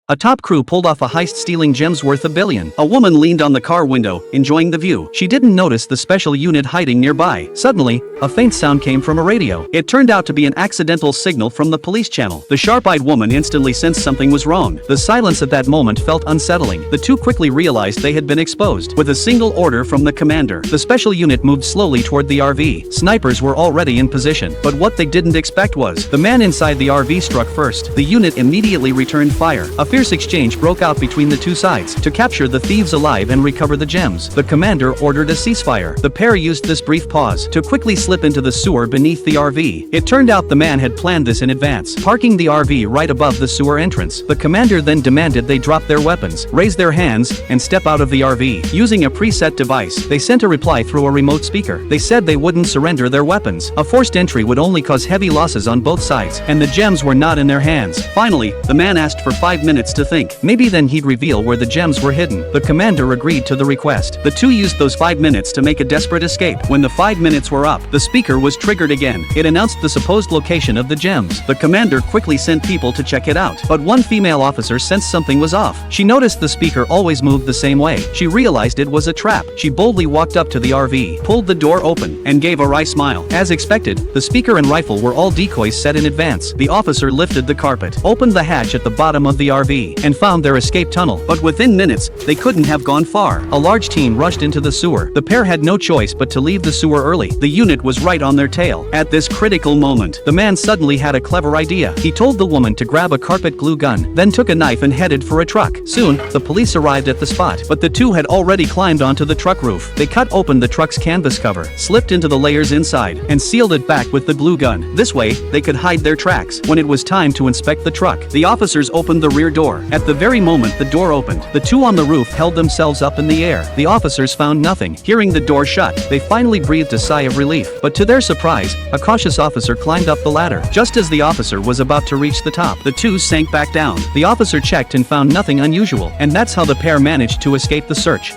A top crew pulled off a heist stealing gems worth $1 billion. A woman leaned on the car window, enjoying the view. She didn't notice the special unit hiding nearby. Suddenly, a faint sound came from a radio. It turned out to be an accidental signal from the police channel. The sharp-eyed woman instantly sensed something was wrong. The silence at that moment felt unsettling. The two quickly realized they had been exposed. With a single order from the commander, the special unit moved slowly toward the RV. Snipers were already in position, but what they didn't expect was the man inside the RV struck first. The unit immediately returned fire. A fierce exchange broke out between the two sides. To capture the thieves alive and recover the gems, the commander ordered a ceasefire. The pair used this brief pause to quickly slip into the sewer beneath the RV. It turned out the man had planned this in advance, parking the RV right above the sewer entrance. The commander then demanded they drop their weapons, raise their hands, and step out of the RV. Using a preset device, they sent a reply through a remote speaker. They said they wouldn't surrender their weapons. A forced entry would only cause heavy losses on both sides, and the gems were not in their hands. Finally, the man asked for 5 minutes to think. Maybe then he'd reveal where the gems were hidden. The commander agreed to the request. The two used those 5 minutes to make a desperate escape. When the 5 minutes were up, the speaker was triggered again. It announced the supposed location of the gems. The commander quickly sent people to check it out. But one female officer sensed something was off. She noticed the speaker always moved the same way. She realized it was a trap. She boldly walked up to the RV, pulled the door open, and gave a wry smile. As expected, the speaker and rifle were all decoys set in advance. The officer lifted the carpet, opened the hatch at the bottom of the RV, and found their escape tunnel. But within minutes, they couldn't have gone far. A large team rushed into the sewer. The pair had no choice but to leave the sewer early. The unit was right on their tail. At this critical moment, the man suddenly had a clever idea. He told the woman to grab a carpet glue gun, then took a knife and headed for a truck. Soon, the police arrived at the spot, but the two had already climbed onto the truck roof. They cut open the truck's canvas cover, slipped into the layers inside, and sealed it back with the glue gun. This way, they could hide their tracks. When it was time to inspect the truck, the officers opened the rear door. At the very moment the door opened, the two on the roof held themselves up in the air. The officers found nothing. Hearing the door shut, they finally breathed a sigh of relief. But to their surprise, a cautious officer climbed up the ladder. Just as the officer was about to reach the top, the two sank back down. The officer checked and found nothing unusual, and that's how the pair managed to escape the search.